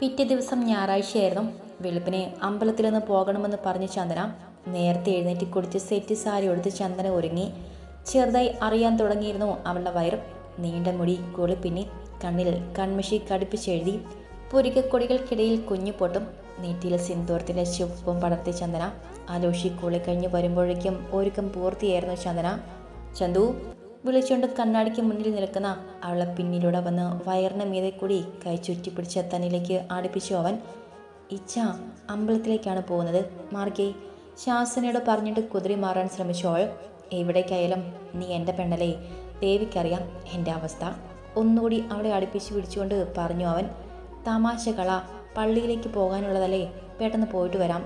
പിറ്റേ ദിവസം ഞായറാഴ്ചയായിരുന്നു. വെളുപ്പിനെ അമ്പലത്തിൽ നിന്ന് പോകണമെന്ന് പറഞ്ഞ് ചന്ദന നേരത്തെ എഴുന്നേറ്റ് കുടിച്ച് സെറ്റ് സാരി എടുത്ത് ചന്ദന ഒരുങ്ങി. ചെറുതായി അറിയാൻ തുടങ്ങിയിരുന്നു അവളുടെ വയർ. നീണ്ട മുടി കുളിപ്പിന്നി, കണ്ണിൽ കൺമഷി കടുപ്പിച്ചെഴുതി, പുരികക്കൊടികൾക്കിടയിൽ കുഞ്ഞു പൊട്ടും, നെറ്റിയിൽ സിന്ദൂരത്തിൻ്റെ ചുവപ്പും പടർത്തി ചന്ദന ആലോഷി കുളി കഴിഞ്ഞ് വരുമ്പോഴേക്കും ഒരുക്കം പൂർത്തിയായിരുന്നു. ചന്തു വിളിച്ചുകൊണ്ട് കണ്ണാടിക്ക് മുന്നിൽ നിൽക്കുന്ന അവളെ പിന്നിലൂടെ വന്ന് വയറിന് മീതെ കൂടി കൈ ചുറ്റിപ്പിടിച്ച തന്നിലേക്ക് അടുപ്പിച്ചു അവൻ. ഇച്ച അമ്പലത്തിലേക്കാണ് പോകുന്നത്, മാർഗേ, ശാസനയോട് പറഞ്ഞിട്ട് കുതിരി മാറാൻ ശ്രമിച്ചു അവൾ. എവിടേക്കായാലും നീ എൻ്റെ പെണ്ണല്ലേ, ദേവിക്കറിയാം എൻ്റെ അവസ്ഥ. ഒന്നുകൂടി അവളെ അടുപ്പിച്ച് പിടിച്ചുകൊണ്ട് പറഞ്ഞു അവൻ. തമാശകള, പള്ളിയിലേക്ക് പോകാനുള്ളതല്ലേ, പെട്ടെന്ന് പോയിട്ട് വരാം.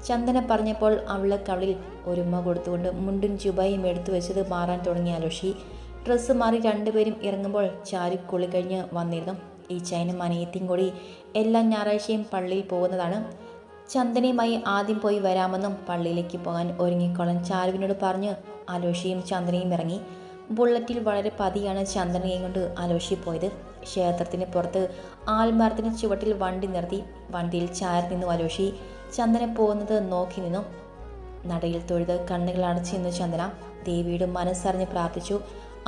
ചന്ദന പറഞ്ഞപ്പോൾ അവളുടെ കവളിൽ ഒരുമ്മ കൊടുത്തുകൊണ്ട് മുണ്ടും ജുബായും എടുത്തു വെച്ചത് മാറാൻ തുടങ്ങിയ ആലോഷി. ഡ്രസ്സ് മാറി രണ്ടുപേരും ഇറങ്ങുമ്പോൾ ചാരി കുളി കഴിഞ്ഞ് വന്നിരുന്നു. ഈ ചൈനും അനിയത്തിയും കൂടി എല്ലാ ഞായറാഴ്ചയും പള്ളിയിൽ പോകുന്നതാണ്. ചന്ദനയുമായി ആദ്യം പോയി വരാമെന്നും പള്ളിയിലേക്ക് പോകാൻ ഒരുങ്ങിക്കൊള്ളാൻ ചാരുവിനോട് പറഞ്ഞ് ആലോഷിയും ചന്ദനയും ഇറങ്ങി. ബുള്ളറ്റിൽ വളരെ പതിയാണ് ചന്ദനയും കൊണ്ട് ആലോഷി പോയത്. ക്ഷേത്രത്തിന് പുറത്ത് ആൽമരത്തിന് ചുവട്ടിൽ വണ്ടി നിർത്തി. വണ്ടിയിൽ ചാരി നിന്നു ആലോഷി. ചന്ദന പോകുന്നത് നോക്കി നിന്നു. നടയിൽ തൊഴുത് കണ്ണുകൾ അടച്ചു നിന്നു ചന്ദന. ദേവിയുടെ മനസ്സറിഞ്ഞ് പ്രാർത്ഥിച്ചു.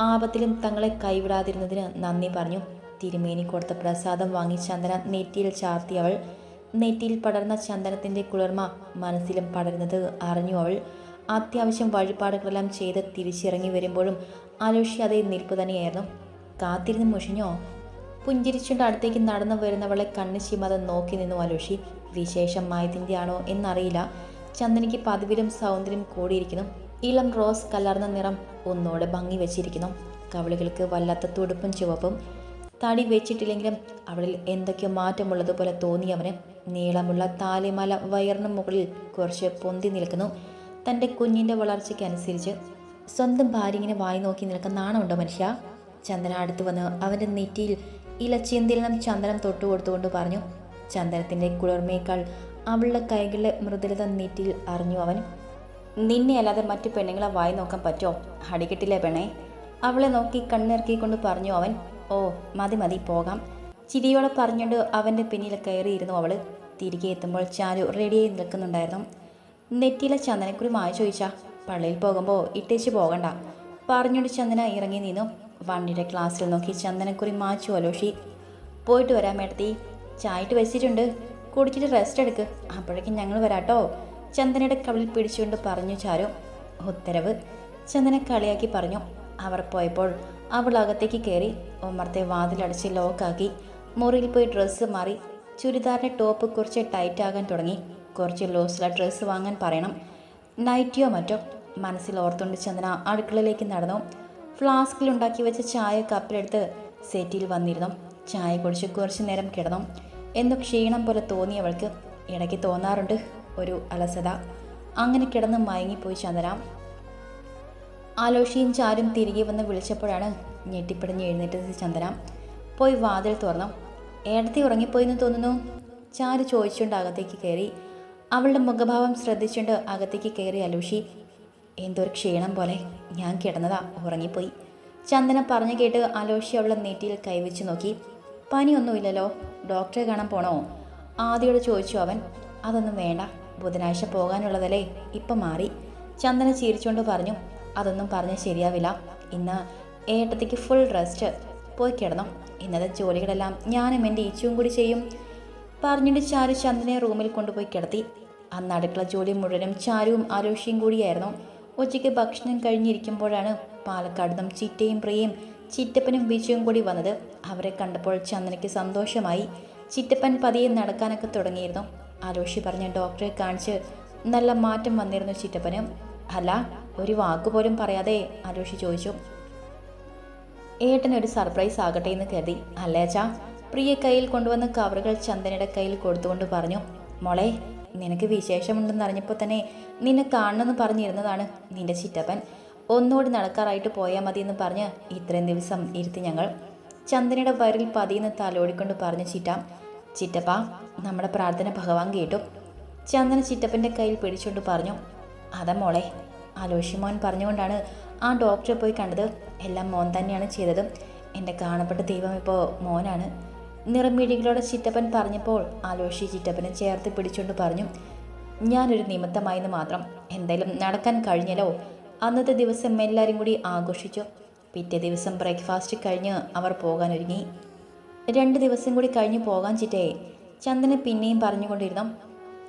ആപത്തിലും തങ്ങളെ കൈവിടാതിരുന്നതിന് നന്ദി പറഞ്ഞു. തിരുമേനി കൊടുത്ത പ്രസാദം വാങ്ങി ചന്ദന നെറ്റിയിൽ ചാർത്തി അവൾ. നെറ്റിയിൽ പടർന്ന ചന്ദനത്തിൻ്റെ കുളിർമ മനസ്സിലും പടരുന്നത് അറിഞ്ഞു അവൾ. അത്യാവശ്യം വഴിപാടുകളെല്ലാം ചെയ്ത് തിരിച്ചിറങ്ങി വരുമ്പോഴും ആലോഷി അതേ നിൽപ്പ് തന്നെയായിരുന്നു. കാത്തിരുന്ന് മുഷിഞ്ഞോ? പുഞ്ചിരിച്ചുകൊണ്ട് അടുത്തേക്ക് നടന്നു വരുന്നവളെ കണ്ണ് ചിമ്മാതെ നോക്കി നിന്നു ആലോഷി. വിശേഷം മായത്തിൻ്റെ ആണോ എന്നറിയില്ല. ചന്ദനയ്ക്ക് പതിവിലും സൗന്ദര്യം കൂടിയിരിക്കുന്നു. ഇളം റോസ് കലർന്ന നിറം ഒന്നോടെ ഭംഗി വെച്ചിരിക്കുന്നു. കവിളുകൾക്ക് വല്ലാത്ത തുടുപ്പും ചുവപ്പും. തടി വെച്ചിട്ടില്ലെങ്കിലും അവളിൽ എന്തൊക്കെയോ മാറ്റമുള്ളതുപോലെ തോന്നിയവന്. നീളമുള്ള താലിമാല വയറിന് മുകളിൽ കുറച്ച് പൊന്തി നിൽക്കുന്നു. തൻ്റെ കുഞ്ഞിൻ്റെ വളർച്ചയ്ക്കനുസരിച്ച്. സ്വന്തം ഭാര്യ ഇങ്ങനെ വായി നോക്കി നിൽക്കുന്ന നാണമുണ്ടോ മനുഷ്യ? ചന്ദന അടുത്ത് വന്ന് അവൻ്റെ നെറ്റിയിൽ ഇലച്ചിന്തിൽ നിന്നും ചന്ദനം തൊട്ടു കൊടുത്തുകൊണ്ട് പറഞ്ഞു. ചന്ദനത്തിൻ്റെ കുളിർമയേക്കാൾ അവളുടെ കൈകളുടെ മൃദുലത നെറ്റിയിൽ അറിഞ്ഞു അവൻ. നിന്നെ അല്ലാതെ മറ്റു പെണ്ണുങ്ങളെ വായി നോക്കാൻ പറ്റോ? അടികിട്ടില്ലേ പെണ്ണേ? അവളെ നോക്കി കണ്ണിറക്കിക്കൊണ്ട് പറഞ്ഞു അവൻ. ഓ മതി മതി, പോകാം. ചിരിയോടെ പറഞ്ഞുകൊണ്ട് അവൻ്റെ പിന്നിൽ കയറിയിരുന്നു അവൾ. തിരികെ എത്തുമ്പോൾ ചാരു റെഡിയായി നിൽക്കുന്നുണ്ടായിരുന്നു. നെറ്റിയിലെ ചന്ദനക്കുറി മായ ചോദിച്ചാ, പള്ളിയിൽ പോകുമ്പോൾ ഇട്ടേച്ച് പോകണ്ട പറഞ്ഞുകൊണ്ട് ചന്ദന ഇറങ്ങി നിന്നു. വണ്ടിയുടെ ക്ലാസ്സിൽ നോക്കി ചന്ദനക്കുറി മാച്ചു ആലോഷി. പോയിട്ട് വരാം ഏട്ടത്തി, ചായയിട്ട് വെച്ചിട്ടുണ്ട്, കുടിച്ചിട്ട് റെസ്റ്റ് എടുക്ക്, അപ്പോഴേക്കും ഞങ്ങൾ വരാട്ടോ ചന്ദനയുടെ കവിളിൽ പിടിച്ചുകൊണ്ട് പറഞ്ഞു ചാരു. ഉത്തരവ്, ചന്ദന കളിയാക്കി പറഞ്ഞു. അവർ പോയപ്പോൾ അവൾ അകത്തേക്ക് കയറി ഉമ്മറത്തെ വാതിലടച്ച് ലോക്കാക്കി. മുറിയിൽ പോയി ഡ്രസ്സ് മാറി. ചുരിദാറിൻ്റെ ടോപ്പ് കുറച്ച് ടൈറ്റ് ആകാൻ തുടങ്ങി. കുറച്ച് ലൂസുള്ള ഡ്രസ്സ് വാങ്ങാൻ പറയണം, നൈറ്റിയോ മറ്റോ മനസ്സിൽ ഓർത്തുകൊണ്ട് ചന്ദന അടുക്കളയിലേക്ക് നടന്നു. ഫ്ലാസ്കിൽ ഉണ്ടാക്കി വെച്ച ചായ കപ്പിലെടുത്ത് സെറ്റിൽ വന്നിരുന്നു. ചായ കുടിച്ച് കുറച്ച് നേരം കിടന്നു. എന്തോ ക്ഷീണം പോലെ തോന്നിയവൾക്ക്. ഇടയ്ക്ക് തോന്നാറുണ്ട് ഒരു അലസത. അങ്ങനെ കിടന്ന് മയങ്ങിപ്പോയി ചന്ദന. ആലോഷിയും ചാരും തിരികെ വന്ന് വിളിച്ചപ്പോഴാണ് ഞെട്ടിപ്പിടിഞ്ഞ് എഴുന്നേറ്റത് ചന്ദന. പോയി വാതിൽ തുറന്നു. ഏടത്തി ഉറങ്ങിപ്പോയെന്ന് തോന്നുന്നു, ചാരു ചോദിച്ചുകൊണ്ട് അകത്തേക്ക് കയറി. അവളുടെ മുഖഭാവം ശ്രദ്ധിച്ചുകൊണ്ട് അകത്തേക്ക് കയറി ആലോഷി. എന്തൊരു ക്ഷീണം പോലെ, ഞാൻ കിടന്നതാ, ഉറങ്ങിപ്പോയി ചന്ദന പറഞ്ഞു കേട്ട് ആലോഷി അവളുടെ നെറ്റിയിൽ കൈവച്ച് നോക്കി. പനിയൊന്നുമില്ലല്ലോ, ഡോക്ടറെ കാണാൻ പോണോ? ആദ്യയോട് ചോദിച്ചു അവൻ. അതൊന്നും വേണ്ട, ബുധനാഴ്ച പോകാനുള്ളതല്ലേ, ഇപ്പം മാറി ചന്ദന ചിരിച്ചുകൊണ്ട് പറഞ്ഞു. അതൊന്നും പറഞ്ഞാൽ ശരിയാവില്ല, ഇന്ന് ഏട്ടത്തേക്ക് ഫുൾ റെസ്റ്റ്, പോയി കിടന്നോ, ഇന്നത്തെ ജോലികളെല്ലാം ഞാനും എൻ്റെ ഈച്ചും കൂടി ചെയ്യും പറഞ്ഞിട്ട് ചാരു ചന്ദനെ റൂമിൽ കൊണ്ടുപോയി കിടത്തി. അന്ന് അടുക്കള ജോലി മുഴുവനും ചാരുവും ആലോഷിയും കൂടിയായിരുന്നു. ഉച്ചയ്ക്ക് ഭക്ഷണം കഴിഞ്ഞിരിക്കുമ്പോഴാണ് പാലക്കാട് നിന്നും ചിറ്റയും പ്രിയയും ചിറ്റപ്പനും ബിജുവും കൂടി വന്നത്. അവരെ കണ്ടപ്പോൾ ചന്ദനയ്ക്ക് സന്തോഷമായി. ചിറ്റപ്പൻ പതിയെ നടക്കാനൊക്കെ തുടങ്ങിയിരുന്നു. ആലോഷി പറഞ്ഞ ഡോക്ടറെ കാണിച്ച് നല്ല മാറ്റം വന്നിരുന്നു ചിറ്റപ്പന്. അല്ല, ഒരു വാക്കുപോലും പറയാതെ ആലോഷി ചോദിച്ചു. ഏട്ടനൊരു സർപ്രൈസ് ആകട്ടെ എന്ന് കരുതി. അല്ലേച്ചാ? പ്രിയ കയ്യിൽ കൊണ്ടുവന്ന കവറുകൾ ചന്ദനയുടെ കയ്യിൽ കൊടുത്തുകൊണ്ട് പറഞ്ഞു. മോളെ, നിനക്ക് വിശേഷമുണ്ടെന്ന് അറിഞ്ഞപ്പോൾ തന്നെ നിന്നെ കാണണമെന്ന് പറഞ്ഞിരുന്നതാണ് നിന്റെ ചിറ്റപ്പൻ. ഒന്നുകൂടി നടക്കാറായിട്ട് പോയാൽ മതി എന്ന് പറഞ്ഞ് ഇത്രയും ദിവസം ഇരുത്തി ഞങ്ങൾ. ചന്ദനയുടെ വരിൽ പതിയെന്ന് തലോടിക്കൊണ്ട് പറഞ്ഞു ചിറ്റപ്പ, നമ്മുടെ പ്രാർത്ഥന ഭഗവാൻ കേട്ടു ചന്ദന ചിറ്റപ്പൻ്റെ കയ്യിൽ പിടിച്ചുകൊണ്ട് പറഞ്ഞു. അതാ മോളെ, ആലോഷി മോൻ പറഞ്ഞുകൊണ്ടാണ് ആ ഡോക്ടറെ പോയി കണ്ടത്. എല്ലാം മോൻ തന്നെയാണ് ചെയ്തത്. എൻ്റെ കാണപ്പെട്ട ദൈവം ഇപ്പോൾ മോനാണ്. നിറമിഴികളോടെ ചിറ്റപ്പൻ പറഞ്ഞപ്പോൾ ആലോഷി ചിറ്റപ്പനെ ചേർത്ത് പിടിച്ചുകൊണ്ട് പറഞ്ഞു, ഞാനൊരു നിമിത്തമായെന്ന് മാത്രം. എന്തായാലും നടക്കാൻ കഴിഞ്ഞല്ലോ. അന്നത്തെ ദിവസം എല്ലാവരും കൂടി ആഘോഷിച്ചു. പിറ്റേ ദിവസം ബ്രേക്ക്ഫാസ്റ്റ് കഴിഞ്ഞ് അവർ പോകാനൊരുങ്ങി. 2 ദിവസം കൂടി കഴിഞ്ഞ് പോകാൻ ചിറ്റയെ. ചന്ദന പിന്നെയും പറഞ്ഞുകൊണ്ടിരുന്നു.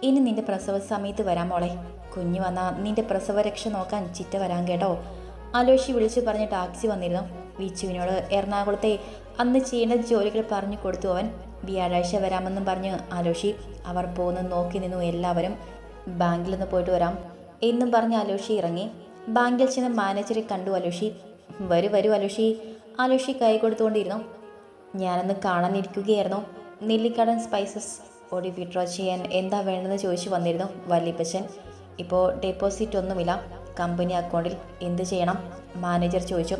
ഇനി നിന്റെ പ്രസവ സമയത്ത് വരാം മോളെ. കുഞ്ഞു വന്നാൽ നിന്റെ പ്രസവരക്ഷ നോക്കാൻ ചിറ്റ വരാൻ കേട്ടോ. ആലോഷി വിളിച്ചു പറഞ്ഞ് ടാക്സി വന്നിരുന്നു. വിച്ചുവിനോട് എറണാകുളത്തെ അന്ന് ചെയ്യേണ്ട ജോലികൾ പറഞ്ഞു കൊടുത്തു അവൻ. വ്യാഴാഴ്ച വരാമെന്നും പറഞ്ഞ് ആലോഷി. അവർ പോകുന്നു നോക്കി നിന്നു എല്ലാവരും. ബാങ്കിലൊന്ന് പോയിട്ട് വരാം എന്നും പറഞ്ഞ് ആലോഷി ഇറങ്ങി. ബാങ്കിൽ ചെന്ന് മാനേജറെ കണ്ടു ആലോഷി. വരൂ ആലോഷി. ആലോഷി കൈ കൊടുത്തുകൊണ്ടിരുന്നു. ഞാനൊന്ന് കാണാനിരിക്കുകയായിരുന്നു. നെല്ലിക്കാടൻ സ്പൈസസ് ഓടി വിഡ്രോ ചെയ്യാൻ എന്താ വേണ്ടതെന്ന് ചോദിച്ചു വന്നിരുന്നു വല്യപ്പച്ചൻ. ഇപ്പോൾ ഡെപ്പോസിറ്റ് ഒന്നുമില്ല. കമ്പനി അക്കൗണ്ടിൽ എന്ത് ചെയ്യണം? മാനേജർ ചോദിച്ചു.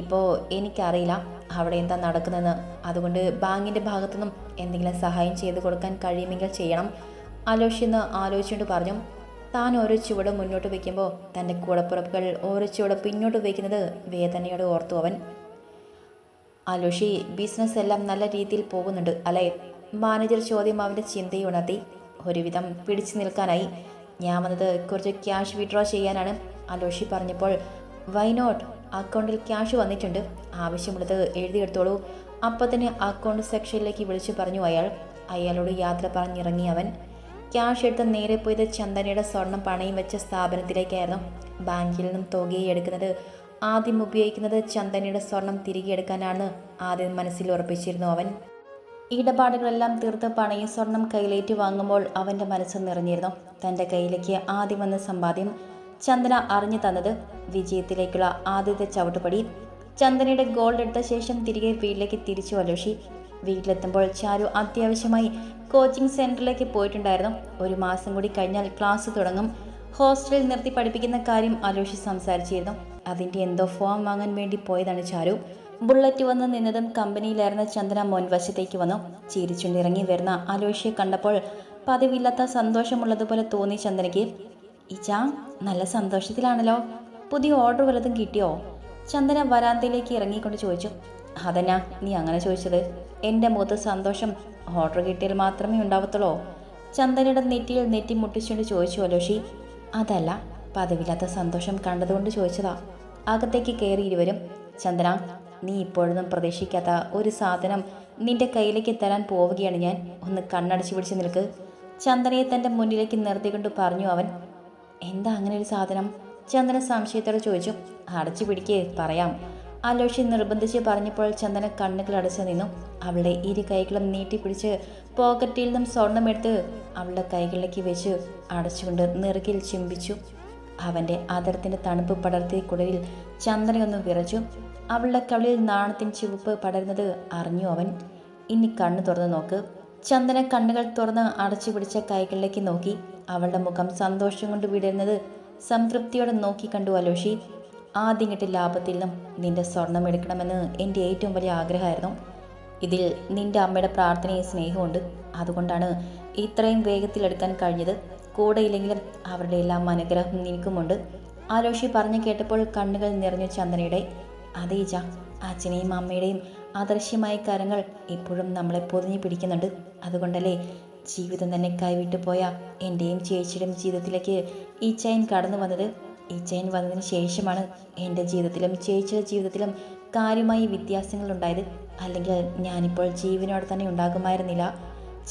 ഇപ്പോൾ എനിക്കറിയില്ല അവിടെ എന്താ നടക്കുന്നതെന്ന്. അതുകൊണ്ട് ബാങ്കിൻ്റെ ഭാഗത്തുനിന്നും എന്തെങ്കിലും സഹായം ചെയ്തു കൊടുക്കാൻ കഴിയുമെങ്കിൽ ചെയ്യണം. ആലോഷി എന്ന് ആലോചിച്ചുകൊണ്ട് പറഞ്ഞു. താൻ ഓരോ ചുവട് മുന്നോട്ട് വയ്ക്കുമ്പോൾ തൻ്റെ കൂടപ്പുറപ്പുകൾ ഓരോ ചുവട് പിന്നോട്ട് വയ്ക്കുന്നത് വേദനയോട് ഓർത്തു അവൻ. ആലോഷി, ബിസിനസ് എല്ലാം നല്ല രീതിയിൽ പോകുന്നുണ്ട് അല്ലേ? മാനേജർ ചോദ്യം അവൻ്റെ ചിന്തയുണർത്തി. ഒരുവിധം പിടിച്ചു നിൽക്കാനായി. ഞാൻ വന്നത് കുറച്ച് ക്യാഷ് വിഡ്രോ ചെയ്യാനാണ്. ആലോഷി പറഞ്ഞപ്പോൾ, വൈ നോട്ട്? അക്കൗണ്ടിൽ ക്യാഷ് വന്നിട്ടുണ്ട്. ആവശ്യമുള്ളത് എഴുതിയെടുത്തോളൂ. അപ്പം തന്നെ അക്കൗണ്ട് സെക്ഷനിലേക്ക് വിളിച്ചു പറഞ്ഞു അയാളോട് യാത്ര പറഞ്ഞിറങ്ങി അവൻ. ക്യാഷ് എടുത്ത് നേരെ പോയത് ചന്ദനയുടെ സ്വർണം പണയം വെച്ച സ്ഥാപനത്തിലേക്കായിരുന്നു. ബാങ്കിൽ നിന്നും തുകയെ എടുക്കുന്നത് ആദ്യം ഉപയോഗിക്കുന്നത് ചന്ദനയുടെ സ്വർണം തിരികെ എടുക്കാനാണ് ആദ്യം മനസ്സിൽ ഉറപ്പിച്ചിരുന്നു അവൻ. ഇടപാടുകളെല്ലാം തീർത്ത് പണയം സ്വർണം കയ്യിലേറ്റ് വാങ്ങുമ്പോൾ അവൻ്റെ മനസ്സ് നിറഞ്ഞിരുന്നു. തൻ്റെ കയ്യിലേക്ക് ആദ്യം വന്ന സമ്പാദ്യം ചന്ദന അറിഞ്ഞു തന്നത് വിജയത്തിലേക്കുള്ള ആദ്യത്തെ ചവിട്ടുപടി. ചന്ദനയുടെ ഗോൾഡ് എടുത്ത ശേഷം തിരികെ വീട്ടിലേക്ക് തിരിച്ചു ആലോഷി. വീട്ടിലെത്തുമ്പോൾ ചാരു അത്യാവശ്യമായി കോച്ചിങ് സെൻറ്ററിലേക്ക് പോയിട്ടുണ്ടായിരുന്നു. 1 മാസം കൂടി കഴിഞ്ഞാൽ ക്ലാസ് തുടങ്ങും. ഹോസ്റ്റലിൽ നിർത്തി പഠിപ്പിക്കുന്ന കാര്യം ആലോഷി സംസാരിച്ചിരുന്നു. അതിൻ്റെ എന്തോ ഫോം വാങ്ങാൻ വേണ്ടി പോയതാണ് ചാരു. ബുള്ളറ്റ് വന്ന് നിന്നതും കമ്പനിയിലായിരുന്ന ചന്ദന മുൻവശത്തേക്ക് വന്നു. ചിരിച്ചുണ്ടിറങ്ങി വരുന്ന ആലോഷിയെ കണ്ടപ്പോൾ പതിവില്ലാത്ത സന്തോഷമുള്ളതുപോലെ തോന്നി ചന്ദനയ്ക്ക്. ഇച്ചാ, നല്ല സന്തോഷത്തിലാണല്ലോ. പുതിയ ഓർഡർ വല്ലതും കിട്ടിയോ? ചന്ദന വരാന്തയിലേക്ക് ഇറങ്ങിക്കൊണ്ട് ചോദിച്ചു. അതെന്നാ നീ അങ്ങനെ ചോദിച്ചത്? എൻ്റെ മുഖത്ത് സന്തോഷം ഓർഡർ കിട്ടിയാൽ മാത്രമേ ഉണ്ടാവത്തുള്ളൂ. ചന്ദനയുടെ നെറ്റിയിൽ നെറ്റി മുട്ടിച്ചുകൊണ്ട് ചോദിച്ചു ആലോഷി. അതല്ല, പതിവില്ലാത്ത സന്തോഷം കണ്ടതുകൊണ്ട് ചോദിച്ചതാ. അകത്തേക്ക് കയറി ഇരുവരും. ചന്ദന, നീ ഇപ്പോഴൊന്നും പ്രതീക്ഷിക്കാത്ത ഒരു സാധനം നിന്റെ കയ്യിലേക്ക് തരാൻ പോവുകയാണ് ഞാൻ. ഒന്ന് കണ്ണടച്ചു പിടിച്ച് നിൽക്ക്. ചന്ദനയെ തൻ്റെ മുന്നിലേക്ക് നിർത്തിക്കൊണ്ട് പറഞ്ഞു അവൻ. എന്താ അങ്ങനെ ഒരു സാധനം? ചന്ദന സംശയത്തോടെ ചോദിച്ചു. അടച്ചു പിടിക്കേ, പറയാം. ആലോഷി നിർബന്ധിച്ച് പറഞ്ഞപ്പോൾ ചന്ദന കണ്ണുകൾ അടച്ചു നിന്നു. അവളുടെ ഇരു കൈകളും നീട്ടിപ്പിടിച്ച് പോക്കറ്റിൽ നിന്നും സ്വർണ്ണമെടുത്ത് അവളുടെ കൈകളിലേക്ക് വെച്ച് അടച്ചുകൊണ്ട് നെറുകിൽ ചുംബിച്ചു. അവൻ്റെ ആദരത്തിൻ്റെ തണുപ്പ് പടർത്തിയ കുടലിൽ ചന്ദനയൊന്ന് വിറച്ചു. അവളുടെ കവിളിൽ നാണത്തിൻ ചുവപ്പ് പടരുന്നത് അറിഞ്ഞു അവൻ. ഇനി കണ്ണു തുറന്ന് നോക്ക്. ചന്ദന കണ്ണുകൾ തുറന്ന് അടച്ചു പിടിച്ച കൈകളിലേക്ക് നോക്കി. അവളുടെ മുഖം സന്തോഷം കൊണ്ട് വിടരുന്നത് സംതൃപ്തിയോടെ നോക്കി കണ്ടു ആലോഷി. ആദ്യം കിട്ടിയ ലാഭത്തിൽ നിന്നും നിന്റെ സ്വർണം എടുക്കണമെന്ന് എൻ്റെ ഏറ്റവും വലിയ ആഗ്രഹമായിരുന്നു. ഇതിൽ നിന്റെ അമ്മയുടെ പ്രാർത്ഥനയും സ്നേഹമുണ്ട്. അതുകൊണ്ടാണ് ഇത്രയും വേഗത്തിലെടുക്കാൻ കഴിഞ്ഞത്. കൂടെയില്ലെങ്കിലും അവരുടെ എല്ലാം അനുഗ്രഹം നിനക്കുമുണ്ട്. ആലോഷി പറഞ്ഞു കേട്ടപ്പോൾ കണ്ണുകൾ നിറഞ്ഞു ചന്ദനയുടെ. അതേ ജ, അച്ഛനെയും അമ്മയുടെയും അദൃശ്യമായ കരങ്ങൾ ഇപ്പോഴും നമ്മളെ പൊതിഞ്ഞു പിടിക്കുന്നുണ്ട്. അതുകൊണ്ടല്ലേ ജീവിതം തന്നെ കൈവിട്ടു പോയ എൻ്റെയും ചേച്ചിയുടെയും ജീവിതത്തിലേക്ക് ഈ ചൈൻ കടന്നു വന്നത്. ഈ ചൈൻ വന്നതിന് ശേഷമാണ് എൻ്റെ ജീവിതത്തിലും ചേച്ചിയുടെ ജീവിതത്തിലും കാര്യമായി വ്യത്യാസങ്ങളുണ്ടായത്. അല്ലെങ്കിൽ ഞാനിപ്പോൾ ജീവനോടെ തന്നെ ഉണ്ടാകുമായിരുന്നില്ല.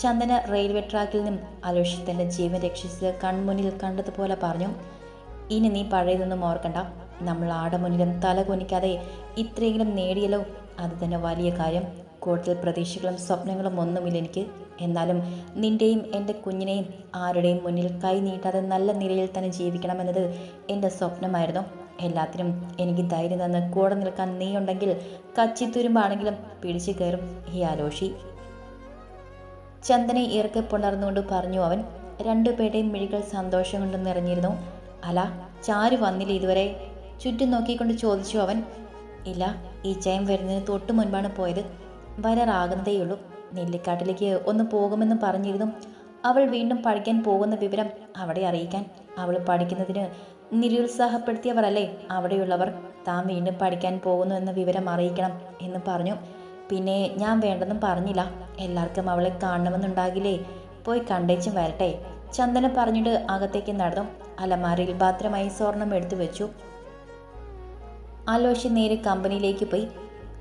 ചന്ദന റെയിൽവേ ട്രാക്കിൽ നിന്നും ആലോഷി തൻ്റെ ജീവൻ രക്ഷിച്ച് കൺമുന്നിൽ കണ്ടതുപോലെ പറഞ്ഞു. ഇനി നീ പഴയതൊന്നും ഓർക്കണ്ട. നമ്മൾ ആടെ മുന്നിലും തല കുനിക്കാതെ ഇത്രയെങ്കിലും നേടിയല്ലോ, അത് തന്നെ വലിയ കാര്യം. കൂടുതൽ പ്രതീക്ഷകളും സ്വപ്നങ്ങളും ഒന്നുമില്ല എനിക്ക്. എന്നാലും നിൻ്റെയും എൻ്റെ കുഞ്ഞിനെയും ആരുടെയും മുന്നിൽ കൈ നീട്ടാതെ നല്ല നിലയിൽ തന്നെ ജീവിക്കണമെന്നത് എൻ്റെ സ്വപ്നമായിരുന്നു. എല്ലാത്തിനും എനിക്ക് ധൈര്യം തന്ന് കൂടെ നിൽക്കാൻ നീയുണ്ടെങ്കിൽ കച്ചിത്തുരുമ്പാണെങ്കിലും പിടിച്ചു കയറും ഈ ആലോഷി. ചന്ദനെ ഇറക്കെ പുണർന്നുകൊണ്ട് പറഞ്ഞു അവൻ. 2 പേരുടെയും മിഴികൾ സന്തോഷം കൊണ്ട് നിറഞ്ഞിരുന്നു. അല്ല, ചാരു വന്നില്ല ഇതുവരെ? ചുറ്റും നോക്കിക്കൊണ്ട് ചോദിച്ചു അവൻ. ഇല്ല, ഈ ചയം വരുന്നതിന് തൊട്ട് മുൻപാണ് പോയത്. വരാറാകുന്നതേയുള്ളൂ. നെല്ലിക്കാട്ടിലേക്ക് ഒന്ന് പോകുമെന്ന് പറഞ്ഞിരുന്നു. അവൾ വീണ്ടും പഠിക്കാൻ പോകുന്ന വിവരം അവിടെ അറിയിക്കാൻ. അവൾ പഠിക്കുന്നതിന് നിരുത്സാഹപ്പെടുത്തിയവരല്ലേ അവിടെയുള്ളവർ. താൻ വീണ്ടും പഠിക്കാൻ പോകുന്നു എന്ന വിവരം അറിയിക്കണം എന്ന് പറഞ്ഞു. പിന്നെ ഞാൻ വേണ്ടെന്നും പറഞ്ഞില്ല. എല്ലാവർക്കും അവളെ കാണണമെന്നുണ്ടാകില്ലേ, പോയി കണ്ടേച്ചും വരട്ടെ. ചന്ദന പറഞ്ഞിട്ട് അകത്തേക്ക് നടന്നു. അലമാരയിൽ ഭദ്രമായി സ്വർണം എടുത്തു വെച്ചു. ആലോഷി നേരെ കമ്പനിയിലേക്ക് പോയി.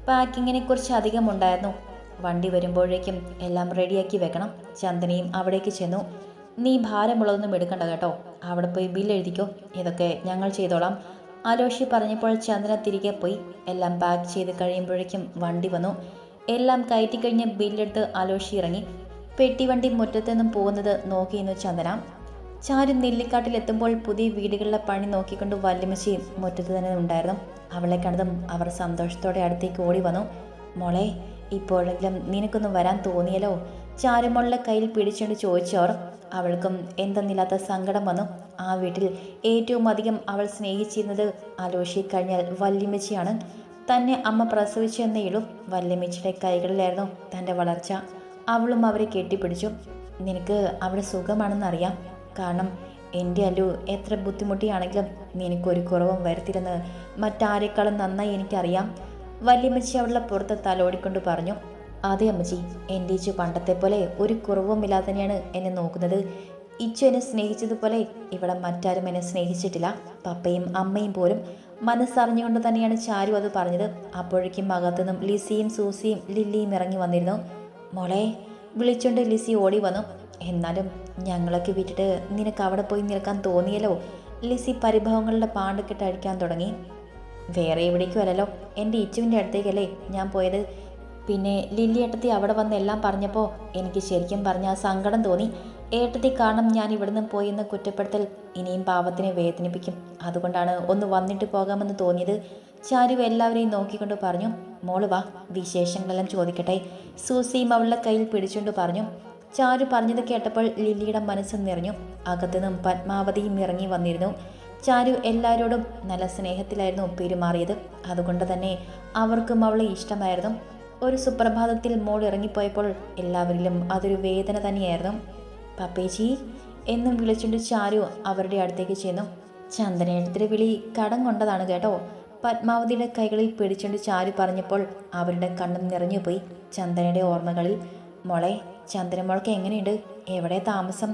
പാക്കിങ്ങിനെ കുറിച്ച് അധികം ഉണ്ടായിരുന്നു. വണ്ടി വരുമ്പോഴേക്കും എല്ലാം റെഡിയാക്കി വെക്കണം. ചന്ദനയും അവിടേക്ക് ചെന്നു. നീ ഭാരമുള്ളതൊന്നും എടുക്കണ്ട കേട്ടോ, അവിടെ പോയി ബില്ല് എഴുതിക്കോ, ഇതൊക്കെ ഞങ്ങൾ ചെയ്തോളാം. ആലോഷി പറഞ്ഞപ്പോൾ ചന്ദന തിരികെ പോയി. എല്ലാം പാക്ക് ചെയ്ത് കഴിയുമ്പോഴേക്കും വണ്ടി വന്നു. എല്ലാം കയറ്റിക്കഴിഞ്ഞ് ബില്ലെടുത്ത് ആലോഷി ഇറങ്ങി. പെട്ടിവണ്ടി മുറ്റത്തു നിന്നും പോകുന്നത് നോക്കിയിരുന്നു ചന്ദന. ചാരു നെല്ലിക്കാട്ടിലെത്തുമ്പോൾ പുതിയ വീടുകളിലെ പണി നോക്കിക്കൊണ്ട് വല്യമ്മച്ചി മുറ്റത്ത് തന്നെ ഉണ്ടായിരുന്നു. അവളെ കണ്ടതും അവർ സന്തോഷത്തോടെ അടുത്തേക്ക് ഓടി വന്നു. മോളെ, ഇപ്പോഴെങ്കിലും നിനക്കൊന്ന് വരാൻ തോന്നിയല്ലോ, ചാരുമോളുടെ കയ്യിൽ പിടിച്ചുകൊണ്ട് ചോദിച്ചവർ. അവൾക്കും എന്തെന്നില്ലാത്ത സങ്കടം വന്നു. ആ വീട്ടിൽ ഏറ്റവും അധികം അവൾ സ്നേഹിച്ചിരുന്നത് ആലോഷി കഴിഞ്ഞാൽ വല്യമ്മച്ചിയാണ്. തന്നെ അമ്മ പ്രസവിച്ചെന്നേയുള്ളൂ. വല്യമ്മച്ചിയുടെ കൈകളിലായിരുന്നു തൻ്റെ വളർച്ച. അവളും അവരെ കെട്ടിപ്പിടിച്ചു. നിനക്ക് അവിടെ സുഖമാണെന്നറിയാം. കാരണം എൻ്റെ അല്ലു എത്ര ബുദ്ധിമുട്ടിയാണെങ്കിലും നിനക്കൊരു കുറവും വരുത്തില്ലെന്ന് മറ്റാരെക്കാളും നന്നായി എനിക്കറിയാം. വല്യമ്മച്ചി അവളുടെ പുറത്ത് തലോടിക്കൊണ്ട് പറഞ്ഞു. അതെ അമ്മച്ചി, എൻ്റെ ഇച്ചു പണ്ടത്തെ പോലെ ഒരു കുറവുമില്ലാതെ തന്നെയാണ് എന്നെ നോക്കുന്നത്. ഇച്ചു എന്നെ സ്നേഹിച്ചതുപോലെ ഇവിടെ മറ്റാരും എന്നെ സ്നേഹിച്ചിട്ടില്ല. പപ്പയും അമ്മയും പോലും. മനസ്സറിഞ്ഞുകൊണ്ട് തന്നെയാണ് ചാരു അത് പറഞ്ഞത്. അപ്പോഴേക്കും അകത്തുനിന്നും ലിസിയും സൂസിയും ലില്ലിയും ഇറങ്ങി വന്നിരുന്നു. മോളെ വിളിച്ചുകൊണ്ട് ലിസി ഓടി വന്നു. എന്നാലും ഞങ്ങളൊക്കെ വിട്ടിട്ട് നിനക്ക് അവിടെ പോയി നിൽക്കാൻ തോന്നിയല്ലോ. ലിസി പരിഭവങ്ങളുടെ പാണ്ടക്കെട്ട് അഴിക്കാൻ തുടങ്ങി. വേറെ എവിടേക്കും അല്ലല്ലോ, എൻ്റെ ഇച്ചുവിൻ്റെ അടുത്തേക്കല്ലേ ഞാൻ പോയത്. പിന്നെ ലില്ലി ഏട്ടത്തി അവിടെ വന്ന് എല്ലാം പറഞ്ഞപ്പോൾ എനിക്ക് ശരിക്കും പറഞ്ഞാൽ സങ്കടം തോന്നി. ഏട്ടത്തി കാരണം ഞാൻ ഇവിടുന്ന് പോയെന്ന് കുറ്റപ്പെടുത്തൽ ഇനിയും പാവത്തിനെ വേദനിപ്പിക്കും. അതുകൊണ്ടാണ് ഒന്ന് വന്നിട്ട് പോകാമെന്ന് തോന്നിയത്. ചാരു എല്ലാവരെയും നോക്കിക്കൊണ്ട് പറഞ്ഞു. മോള് വാ, വിശേഷങ്ങളെല്ലാം ചോദിക്കട്ടെ. സൂസിയും അവളുടെ കയ്യിൽ പിടിച്ചുകൊണ്ട് പറഞ്ഞു. ചാരു പറഞ്ഞത് കേട്ടപ്പോൾ ലില്ലിയുടെ മനസ്സ് നിറഞ്ഞു. അകത്തുനിന്നും പത്മാവതിയും ഇറങ്ങി വന്നിരുന്നു. ചാരു എല്ലാവരോടും നല്ല സ്നേഹത്തിലായിരുന്നു പെരുമാറിയത്. അതുകൊണ്ട് തന്നെ അവർക്കും അവളെ ഇഷ്ടമായിരുന്നു. ഒരു സുപ്രഭാതത്തിൽ മോൾ ഇറങ്ങിപ്പോയപ്പോൾ എല്ലാവരിലും അതൊരു വേദന തന്നെയായിരുന്നു. പപ്പേച്ചി എന്നും വിളിച്ചുകൊണ്ട് ചാരു അവരുടെ അടുത്തേക്ക് ചെന്നു. ചന്ദനേട്ടത്തിൻ്റെ വിളി കടം കൊണ്ടതാണ് കേട്ടോ. പത്മാവതിയുടെ കൈകളിൽ പിടിച്ചുകൊണ്ട് ചാരു പറഞ്ഞപ്പോൾ അവരുടെ കണ്ണും നിറഞ്ഞുപോയി. ചന്ദനയുടെ ഓർമ്മകളിൽ. മോളെ, ചന്ദനമോൾക്ക് എങ്ങനെയുണ്ട്? എവിടെ താമസം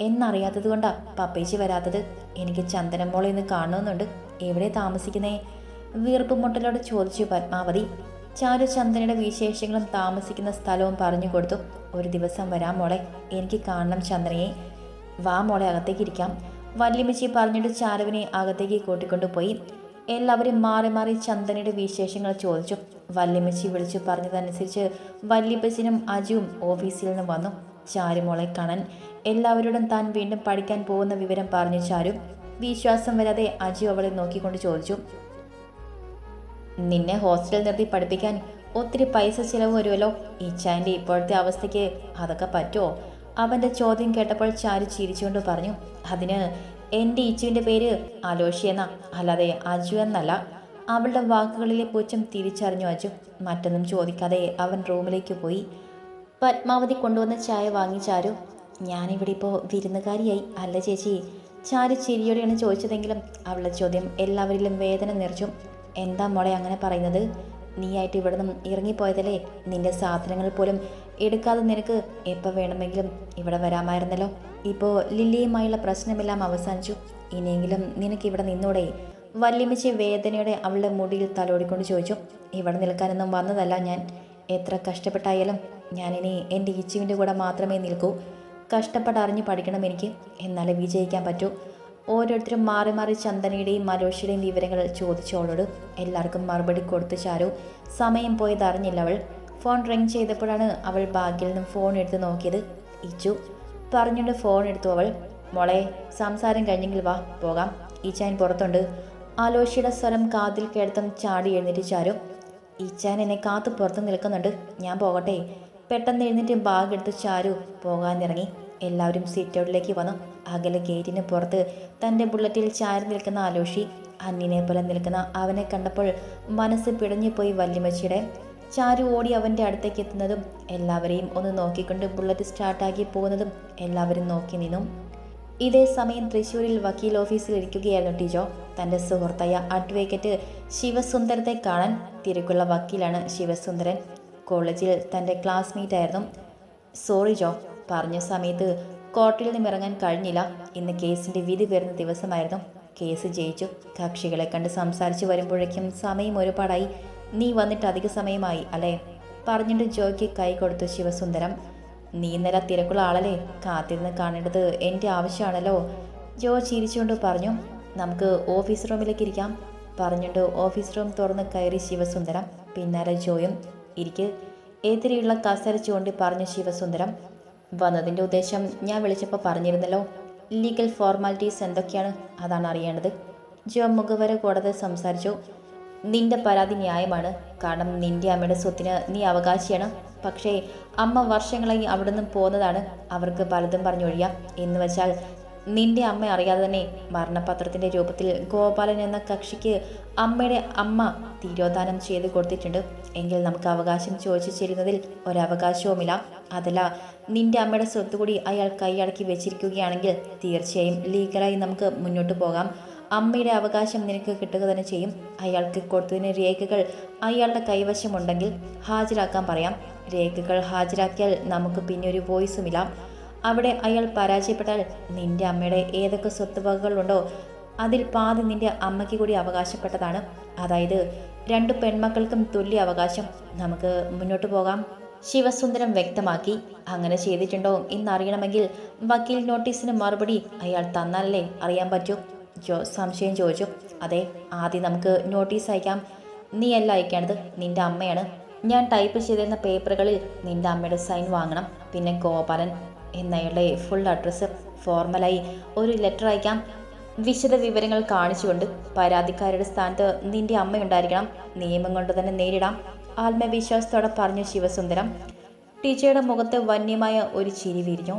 എന്നറിയാത്തത് കൊണ്ടാ പപ്പേച്ചി വരാത്തത്. എനിക്ക് ചന്ദനമോളെ ഇന്ന് കാണുന്നുണ്ട്. എവിടെ താമസിക്കുന്നേ? വീർപ്പ് മുട്ടലോട് ചോദിച്ചു പത്മാവതി. ചാരു ചന്ദനയുടെ വിശേഷങ്ങളും താമസിക്കുന്ന സ്ഥലവും പറഞ്ഞു കൊടുത്തു. ഒരു ദിവസം വരാം മോളെ, എനിക്ക് കാണണം ചന്ദനയെ. വാ മോളെ, അകത്തേക്ക് ഇരിക്കാം. വല്യമ്മച്ചി പറഞ്ഞിട്ട് ചാരുവിനെ അകത്തേക്ക് കൂട്ടിക്കൊണ്ടുപോയി. എല്ലാവരും മാറി മാറി ചന്ദനയുടെ വിശേഷങ്ങൾ ചോദിച്ചു. വല്യമ്മച്ചി വിളിച്ചു പറഞ്ഞതനുസരിച്ച് വല്യപ്പച്ചനും അജുവും ഓഫീസിൽ നിന്ന് വന്നു. ചാരുമോളെ കാണാൻ. എല്ലാവരോടും താൻ വീണ്ടും പഠിക്കാൻ പോകുന്ന വിവരം പറഞ്ഞു ചാരു. വിശ്വാസം വരാതെ അജു അവളെ നോക്കിക്കൊണ്ട് ചോദിച്ചു. നിന്നെ ഹോസ്റ്റലിൽ നിർത്തി പഠിപ്പിക്കാൻ ഒത്തിരി പൈസ ചിലവ് വരുമല്ലോ. ഇച്ചാൻ്റെ ഇപ്പോഴത്തെ അവസ്ഥയ്ക്ക് അതൊക്കെ പറ്റുമോ? അവൻ്റെ ചോദ്യം കേട്ടപ്പോൾ ചാരു ചിരിച്ചുകൊണ്ട് പറഞ്ഞു. അതിന് എൻ്റെ ഇച്ചുവിൻ്റെ പേര് അലോഷി എന്നാ, അല്ലാതെ അജു എന്നല്ല. അവളുടെ വാക്കുകളിലെ പുച്ഛം തിരിച്ചറിഞ്ഞു അജു. മറ്റൊന്നും ചോദിക്കാതെ അവൻ റൂമിലേക്ക് പോയി. പത്മാവതി കൊണ്ടുവന്ന ചായ വാങ്ങി ചാരു. ഞാനിവിടെ ഇപ്പോൾ വിരുന്നുകാരിയായി അല്ല ചേച്ചി? ചാരു ചിരിയോടെയാണ് ചോദിച്ചതെങ്കിലും അവളുടെ ചോദ്യം എല്ലാവരിലും വേദന നിറച്ചു. എന്താ മോളെ അങ്ങനെ പറയുന്നത്? നീയായിട്ട് ഇവിടെ നിന്നും ഇറങ്ങിപ്പോയതല്ലേ? നിന്റെ സാധനങ്ങൾ പോലും എടുക്കാതെ നിനക്ക് എപ്പോൾ വേണമെങ്കിലും ഇവിടെ വരാമായിരുന്നല്ലോ. ഇപ്പോൾ ലില്ലിയുമായുള്ള പ്രശ്നമെല്ലാം അവസാനിച്ചു. ഇനിയെങ്കിലും നിനക്കിവിടെ നിന്നൂടെ? വല്യമ്മച്ചി വേദനയോടെ അവളുടെ മുടിയിൽ തലോടിക്കൊണ്ട് ചോദിച്ചു. ഇവിടെ നിൽക്കാനൊന്നും വന്നതല്ല ഞാൻ. എത്ര കഷ്ടപ്പെട്ടായാലും ഞാനിനി എൻ്റെ ഇച്ചുവിൻ്റെ കൂടെ മാത്രമേ നിൽക്കൂ. കഷ്ടപ്പെട്ടറിഞ്ഞ് പഠിക്കണം എനിക്ക്, എന്നാലേ വിജയിക്കാൻ പറ്റൂ. ഓരോരുത്തരും മാറി മാറി ചന്ദനയുടെയും അലോഷിയുടെയും വിവരങ്ങൾ ചോദിച്ചോളോട്. എല്ലാവർക്കും മറുപടി കൊടുത്തു ചാരു. സമയം പോയതറിഞ്ഞില്ല അവൾ. ഫോൺ റിങ് ചെയ്തപ്പോഴാണ് അവൾ ബാഗിൽ നിന്നും ഫോൺ എടുത്ത് നോക്കിയത്. ഇച്ചു പറഞ്ഞുകൊണ്ട് ഫോൺ എടുത്തു അവൾ. മോളെ, സംസാരം കഴിഞ്ഞെങ്കിൽ വാ പോകാം, ഈച്ചാൻ പുറത്തുണ്ട്. ആലോഷിയുടെ സ്വരം കാതിൽ കേട്ടതും ചാടി എഴുന്നേറ്റ് ചാരു. ഈച്ചാൻ എന്നെ കാത്തു പുറത്ത് നിൽക്കുന്നുണ്ട്, ഞാൻ പോകട്ടെ. പെട്ടെന്ന് എഴുന്നേറ്റ് ബാഗ് എടുത്ത് ചാരു പോകാനിറങ്ങി. എല്ലാവരും സിറ്റൗട്ടിലേക്ക് വന്നു. അകലെ ഗേറ്റിന് പുറത്ത് തൻ്റെ ബുള്ളറ്റിൽ ചാരി നിൽക്കുന്ന ആലോഷി. അന്യനെ പോലെ നിൽക്കുന്ന അവനെ കണ്ടപ്പോൾ മനസ്സ് പിടഞ്ഞുപോയി വല്യമ്മച്ചിയുടെ. ചാരു ഓടി അവൻ്റെ അടുത്തേക്ക് എത്തുന്നതും എല്ലാവരെയും ഒന്ന് നോക്കിക്കൊണ്ട് ബുള്ളറ്റ് സ്റ്റാർട്ടാക്കി പോകുന്നതും എല്ലാവരും നോക്കി നിന്നു. ഇതേ സമയം തൃശ്ശൂരിൽ വക്കീൽ ഓഫീസിൽ ഇരിക്കുകയായിരുന്നു ടീജോ. തൻ്റെ സുഹൃത്തായ അഡ്വക്കേറ്റ് ശിവസുന്ദരത്തെ കാണാൻ. തിരക്കുള്ള വക്കീലാണ് ശിവസുന്ദരൻ. കോളേജിൽ തൻ്റെ ക്ലാസ്മേറ്റ് ആയിരുന്നു. സോറി ജോ, പറഞ്ഞ സമയത്ത് കോർട്ടിൽ നിന്നും ഇറങ്ങാൻ കഴിഞ്ഞില്ല. ഇന്ന് കേസിൻ്റെ വിധി വരുന്ന ദിവസമായിരുന്നു. കേസ് ജയിച്ചു. കക്ഷികളെ കണ്ട് സംസാരിച്ച് വരുമ്പോഴേക്കും സമയം ഒരുപാടായി. നീ വന്നിട്ട് അധിക സമയമായി അല്ലേ? പറഞ്ഞിട്ട് ജോയ്ക്ക് കൈ കൊടുത്തു ശിവസുന്ദരം. നീ ഇന്നലെ തിരക്കുള്ള ആളല്ലേ, കാത്തിരുന്ന് കാണേണ്ടത് എൻ്റെ ആവശ്യമാണല്ലോ. ജോ ചിരിച്ചുകൊണ്ട് പറഞ്ഞു. നമുക്ക് ഓഫീസ് റൂമിലേക്ക് ഇരിക്കാം. പറഞ്ഞുകൊണ്ട് ഓഫീസ് റൂം തുറന്ന് കയറി ശിവസുന്ദരം. പിന്നാലെ ജോയും. ഇരിക്ക്, എതിരെയുള്ള കസര ചൂണ്ടി പറഞ്ഞു ശിവസുന്ദരം. വന്നതിൻ്റെ ഉദ്ദേശം ഞാൻ വിളിച്ചപ്പോൾ പറഞ്ഞിരുന്നല്ലോ. ലീഗൽ ഫോർമാലിറ്റീസ് എന്തൊക്കെയാണ്, അതാണ് അറിയേണ്ടത്. ജോ മുഖവര കൂടാതെ സംസാരിച്ചു. നിന്റെ പരാതി ന്യായമാണ്. കാരണം നിന്റെ അമ്മയുടെ സ്വത്തിന് നീ അവകാശിയാണ്. പക്ഷേ അമ്മ വർഷങ്ങളായി അവിടെ നിന്നും പോകുന്നതാണ്. അവർക്ക് പലതും പറഞ്ഞൊഴിയാം. എന്ന് വെച്ചാൽ നിന്റെ അമ്മ അറിയാതെ തന്നെ മരണപത്രത്തിൻ്റെ രൂപത്തിൽ ഗോപാലൻ എന്ന കക്ഷിക്ക് അമ്മയുടെ അമ്മ തിരോധാനം ചെയ്ത് കൊടുത്തിട്ടുണ്ട്. എങ്കിൽ നമുക്ക് അവകാശം ചോദിച്ചു ചേരുന്നതിൽ ഒരവകാശവുമില്ല. അതല്ല, നിന്റെ അമ്മയുടെ സ്വത്ത് കൂടി അയാൾ കൈയടക്കി വെച്ചിരിക്കുകയാണെങ്കിൽ തീർച്ചയായും ലീഗലായി നമുക്ക് മുന്നോട്ട് പോകാം. അമ്മയുടെ അവകാശം നിനക്ക് കിട്ടുക തന്നെ ചെയ്യും. അയാൾക്ക് കൊടുത്തതിന് രേഖകൾ അയാളുടെ കൈവശമുണ്ടെങ്കിൽ ഹാജരാക്കാൻ പറയാം. രേഖകൾ ഹാജരാക്കിയാൽ നമുക്ക് പിന്നെ ഒരു വോയിസുമില്ല. അവിടെ അയാൾ പരാജയപ്പെട്ടാൽ നിന്റെ അമ്മയുടെ ഏതൊക്കെ സ്വത്തുവകകളുണ്ടോ അതിൽ പാതി നിന്റെ അമ്മയ്ക്ക് കൂടി അവകാശപ്പെട്ടതാണ്. അതായത് 2 പെൺമക്കൾക്കും തുല്യ അവകാശം. നമുക്ക് മുന്നോട്ട് പോകാം, ശിവസുന്ദരം വ്യക്തമാക്കി. അങ്ങനെ ചെയ്തിട്ടുണ്ടോ എന്നറിയണമെങ്കിൽ വക്കീൽ നോട്ടീസിന് മറുപടി അയാൾ തന്നാലല്ലേ അറിയാൻ പറ്റൂ. സംശയം ചോദിച്ചു. അതെ, ആദ്യം നമുക്ക് നോട്ടീസ് അയക്കാം. നീ അല്ല അയക്കേണ്ടത്, നിന്റെ അമ്മയാണ്. ഞാൻ ടൈപ്പ് ചെയ്തിരുന്ന പേപ്പറുകളിൽ നിന്റെ അമ്മയുടെ സൈൻ വാങ്ങണം. പിന്നെ ഗോപാലൻ എന്നയാളുടെ ഫുൾ അഡ്രസ്സ്. ഫോർമലായി ഒരു ലെറ്റർ അയക്കാം. വിശദ വിവരങ്ങൾ കാണിച്ചുകൊണ്ട് പരാതിക്കാരുടെ സ്ഥാനത്ത് നിന്റെ അമ്മയുണ്ടായിരിക്കണം. നിയമം കൊണ്ട് തന്നെ നേരിടാം, ആത്മവിശ്വാസത്തോടെ പറഞ്ഞു ശിവസുന്ദരം. ടീച്ചറുടെ മുഖത്ത് വന്യമായ ഒരു ചിരി വിരിഞ്ഞു.